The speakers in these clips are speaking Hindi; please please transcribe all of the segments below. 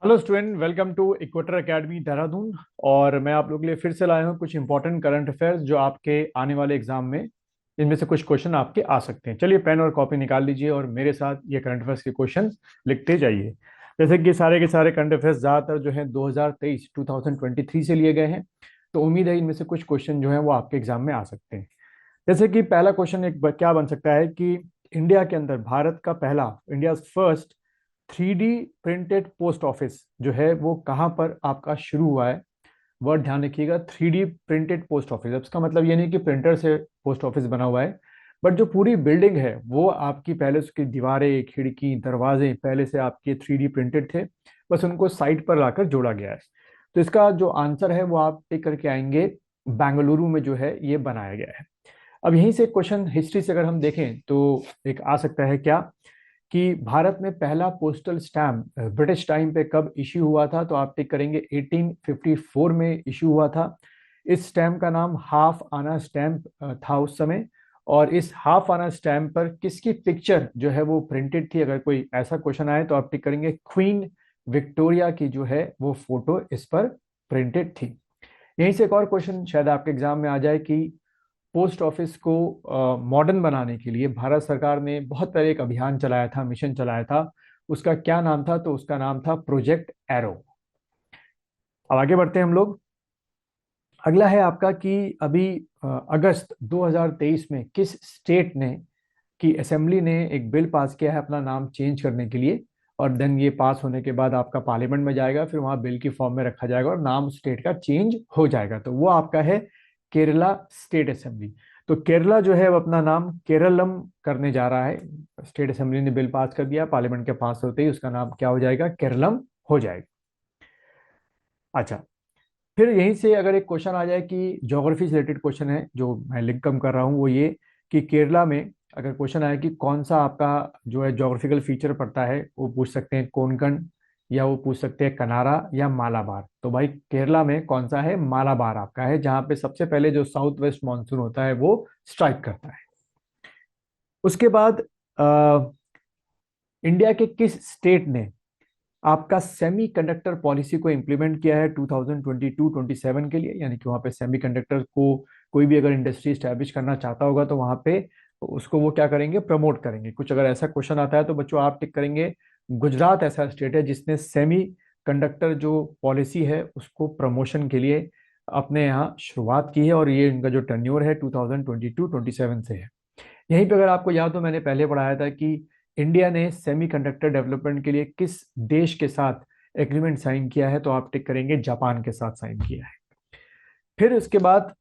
Hello student, welcome to Equator Academy Dehradun. और मैं आप लोगों के लिए फिर से लाया हूँ कुछ इंपॉर्टेंट करंट अफेयर्स जो आपके आने वाले एग्जाम में इनमें से कुछ क्वेश्चन आपके आ सकते हैं। चलिए पेन और कॉपी निकाल लीजिए और मेरे साथ ये करंट अफेयर्स के क्वेश्चन लिखते जाइए। जैसे कि सारे के सारे करंट अफेयर्स ज़्यादातर जो है 2023 2023 से लिए गए हैं, तो उम्मीद है इनमें से कुछ क्वेश्चन जो है वो आपके एग्जाम में आ सकते हैं। जैसे कि पहला क्वेश्चन क्या बन सकता है कि इंडिया के अंदर भारत का पहला, India first 3D printed post office जो है वो कहाँ पर आपका शुरू हुआ है। वर्ड ध्यान रखिएगा, 3D प्रिंटेड पोस्ट ऑफिस। अब इसका मतलब ये नहीं कि प्रिंटर से पोस्ट ऑफिस बना हुआ है, बट जो पूरी बिल्डिंग है वो आपकी पहले उसकी दीवारें, खिड़की, दरवाजे पहले से आपके 3D प्रिंटेड थे, बस उनको साइट पर लाकर जोड़ा गया है। तो इसका जो आंसर है वो आप टिक करके आएंगे, बेंगलुरु में जो है ये बनाया गया है। अब यहीं से क्वेश्चन हिस्ट्री से अगर हम देखें तो एक आ सकता है क्या कि भारत में पहला पोस्टल स्टैम्प ब्रिटिश टाइम पे कब इश्यू हुआ था, तो आप टिक करेंगे 1854 में इश्यू हुआ था। इस स्टैम्प का नाम हाफ आना स्टैम्प था उस समय। और इस हाफ आना स्टैम्प पर किसकी पिक्चर जो है वो प्रिंटेड थी, अगर कोई ऐसा क्वेश्चन आए तो आप टिक करेंगे क्वीन विक्टोरिया की जो है वो फोटो इस पर प्रिंटेड थी। यहीं से एक और क्वेश्चन शायद आपके एग्जाम में आ जाए कि पोस्ट ऑफिस को मॉडर्न बनाने के लिए भारत सरकार ने बहुत पहले एक अभियान चलाया था, मिशन चलाया था। उसका क्या नाम था, तो उसका नाम था प्रोजेक्ट एरो। अब आगे बढ़ते हैं हम लोग। अगला है आपका कि अभी अगस्त 2023 में किस स्टेट ने की असेंबली ने एक बिल पास किया है अपना नाम चेंज करने के लिए। और देन ये पास होने के बाद आपका पार्लियामेंट में जाएगा, फिर वहां बिल की फॉर्म में रखा जाएगा और नाम स्टेट का चेंज हो जाएगा। तो वो आपका है केरला स्टेट असेंबली। तो केरला जो है वो अपना नाम केरलम करने जा रहा है। स्टेट असेंबली ने बिल पास कर दिया, पार्लियामेंट के पास होते ही उसका नाम क्या हो जाएगा, केरलम हो जाएगा। अच्छा, फिर यहीं से अगर एक क्वेश्चन आ जाए कि ज्योग्राफी से रिलेटेड क्वेश्चन है जो मैं लिंक कम कर रहा हूँ, वो ये कि केरला में अगर क्वेश्चन आए कि कौन सा आपका जो है ज्योग्राफिकल फीचर पड़ता है, वो पूछ सकते हैं कोंकण, या वो पूछ सकते हैं कनारा या मालाबार। तो भाई केरला में कौन सा है, मालाबार आपका है, जहां पे सबसे पहले जो साउथ वेस्ट मानसून होता है वो स्ट्राइक करता है। उसके बाद इंडिया के किस स्टेट ने आपका सेमी कंडक्टर पॉलिसी को इंप्लीमेंट किया है 2022-27 के लिए, यानी कि वहां पे सेमी कंडक्टर को कोई भी अगर इंडस्ट्री स्टैब्लिश करना चाहता होगा तो वहां पे उसको वो क्या करेंगे, प्रमोट करेंगे। कुछ अगर ऐसा क्वेश्चन आता है तो बच्चों आप टिक करेंगे गुजरात ऐसा स्टेट है जिसने सेमी कंडक्टर जो पॉलिसी है उसको प्रमोशन के लिए अपने यहाँ शुरुआत की है, और ये इनका जो टर्न्योर है 2022-27 से है। यहीं पे अगर आपको याद हो, मैंने पहले पढ़ाया था कि इंडिया ने सेमीकंडक्टर डेवलपमेंट के लिए किस देश के साथ एग्रीमेंट साइन किया है, तो आप टिक करेंगे जापान के साथ साइन किया है। फिर उसके बाद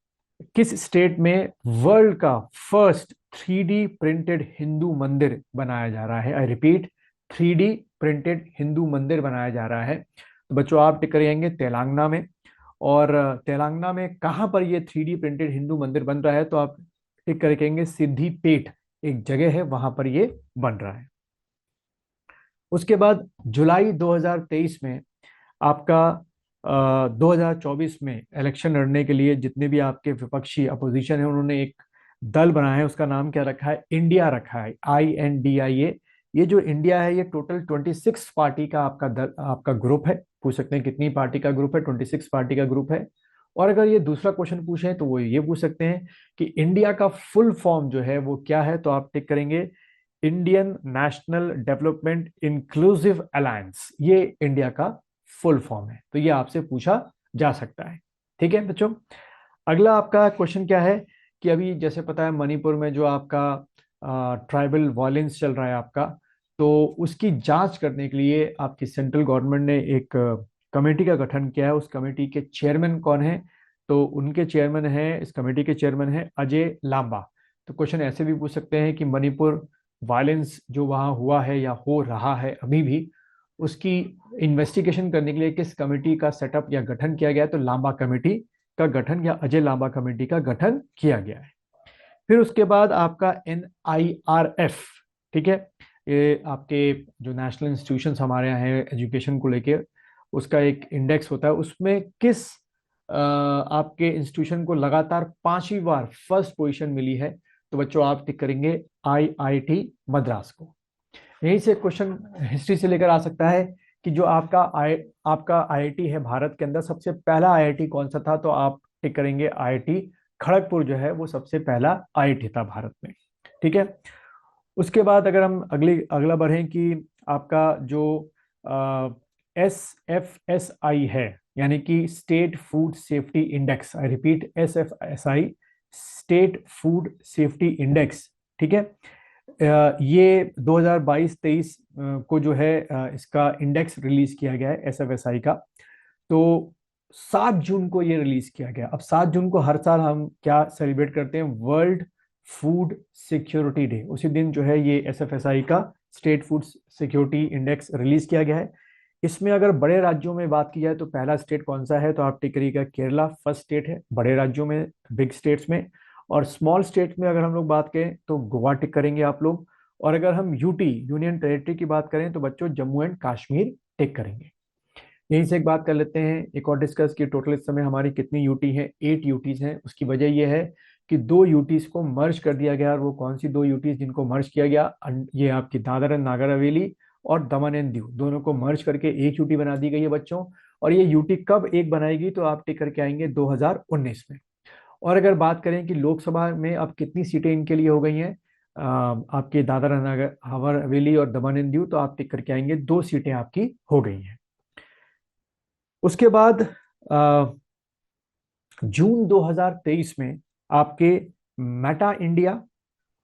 किस स्टेट में वर्ल्ड का फर्स्ट 3D प्रिंटेड हिंदू मंदिर बनाया जा रहा है, I repeat 3D printed Hindu मंदिर बनाया जा रहा है। तो बच्चों आप टिक करेंगे तेलंगाना में। और तेलंगाना में कहाँ पर ये 3D प्रिंटेड हिंदू मंदिर बन रहा है, तो आप टिक करेंगे सिद्धिपेट एक जगह है वहां पर ये बन रहा है। उसके बाद जुलाई 2023 में आपका 2024 में इलेक्शन लड़ने के लिए जितने भी आपके विपक्षी अपोजिशन है उन्होंने एक दल बनाया है, उसका नाम क्या रखा है, इंडिया रखा है, INDIA। ये जो इंडिया है ये टोटल 26 पार्टी का आपका दल, आपका ग्रुप है। पूछ सकते हैं कितनी पार्टी का ग्रुप है, 26 पार्टी का ग्रुप है। और अगर ये दूसरा क्वेश्चन पूछे तो वो ये पूछ सकते हैं कि इंडिया का फुल फॉर्म जो है वो क्या है, तो आप टिक करेंगे Indian national development inclusive alliance. ये इंडिया का फुल फॉर्म है, तो ये आपसे पूछा जा सकता है। ठीक है बच्चों। अगला आपका क्वेश्चन क्या है कि अभी जैसे पता है मणिपुर में जो आपका ट्राइबल वायलेंस चल रहा है आपका, तो उसकी जांच करने के लिए आपकी सेंट्रल गवर्नमेंट ने एक कमेटी का गठन किया है। उस कमेटी के चेयरमैन कौन है, तो उनके चेयरमैन है, इस कमेटी के चेयरमैन है अजय लांबा। तो क्वेश्चन ऐसे भी पूछ सकते हैं कि मणिपुर वायलेंस जो वहाँ हुआ है या हो रहा है अभी भी, उसकी इन्वेस्टिगेशन करने के लिए किस कमेटी का सेटअप या गठन किया गया है, तो लांबा कमेटी का गठन या अजय लांबा कमेटी का गठन किया गया है। फिर उसके बाद आपका NIRF, ठीक है, ये आपके जो नेशनल इंस्टीट्यूशंस हमारे यहाँ हैं एजुकेशन को लेके, उसका एक इंडेक्स होता है, उसमें किस आपके इंस्टीट्यूशन को लगातार 5वीं बार फर्स्ट पोजीशन मिली है, तो बच्चों आप टिक करेंगे IIT मद्रास को। यहीं से क्वेश्चन हिस्ट्री से लेकर आ सकता है कि जो आपका आईआईटी है भारत के अंदर, सबसे पहला आईआईटी कौन सा था, तो आप टिक करेंगे आईआईटी खड़गपुर जो है वो सबसे पहला आईआईटी था भारत में। ठीक है। उसके बाद अगर हम अगला बढ़ें कि आपका जो SFSI है, यानी कि state food safety index, I repeat SFSI, state food safety index. ठीक है। ये 2022-23 को जो है इसका इंडेक्स रिलीज किया गया है SFSI का। तो 7 जून को ये रिलीज किया गया। अब 7 जून को हर साल हम क्या सेलिब्रेट करते हैं, वर्ल्ड फूड सिक्योरिटी डे। उसी दिन जो है ये SFSI का state food security index release किया गया है। इसमें अगर बड़े राज्यों में बात की जाए तो पहला स्टेट कौन सा है, तो आप टिक करिएगा केरला, फर्स्ट स्टेट है बड़े राज्यों में, बिग स्टेट्स में। और स्मॉल स्टेट में अगर हम लोग बात करें तो गोवा टिक करेंगे आप लोग। और अगर हम यूटी यूनियन टेरिटरी की बात करें तो बच्चों जम्मू एंड कश्मीर टिक करेंगे। यहीं से एक बात कर लेते हैं, एक और डिस्कस की टोटल इस समय हमारी कितनी यूटी है, 8 यूटीज हैं। उसकी वजह यह है कि 2 यूटीज को मर्ज कर दिया गया। और वो कौन सी 2 यूटीज जिनको मर्ज किया गया, ये आपकी दादर एंड नागर हवेली और दमन एंड दीव, दोनों को मर्ज करके एक यूटी बना दी गई है बच्चों। और ये यूटी कब एक बनाएगी, तो आप टिक करके आएंगे 2019 में। और अगर बात करें कि लोकसभा में अब कितनी सीटें इनके लिए हो गई हैं, आपके दादर एंड नागर हवेली और दमन एंड दीव, तो आप टिक करके आएंगे 2 सीटें आपकी हो गई हैं। उसके बाद जून 2023 में आपके मेटा इंडिया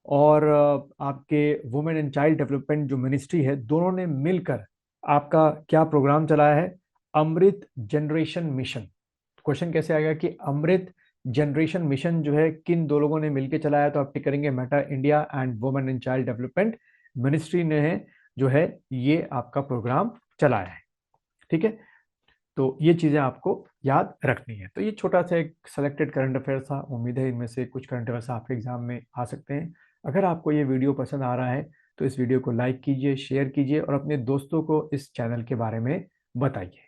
और आपके वुमेन एंड चाइल्ड डेवलपमेंट जो मिनिस्ट्री है, दोनों ने मिलकर आपका क्या प्रोग्राम चलाया है, अमृत जनरेशन मिशन। क्वेश्चन कैसे आएगा कि अमृत जनरेशन मिशन जो है किन 2 लोगों ने मिलकर चलाया, तो आप टिक करेंगे Meta India and women and child development ministry ने है जो है ये आपका प्रोग्राम चलाया है। ठीक है। तो ये चीजें आपको याद रखनी है। तो ये छोटा सा एक सेलेक्टेड करंट अफेयर था। उम्मीद है इनमें से कुछ करंट अफेयर्स आपके एग्जाम में आ सकते हैं। अगर आपको ये वीडियो पसंद आ रहा है तो इस वीडियो को लाइक कीजिए, शेयर कीजिए और अपने दोस्तों को इस चैनल के बारे में बताइए।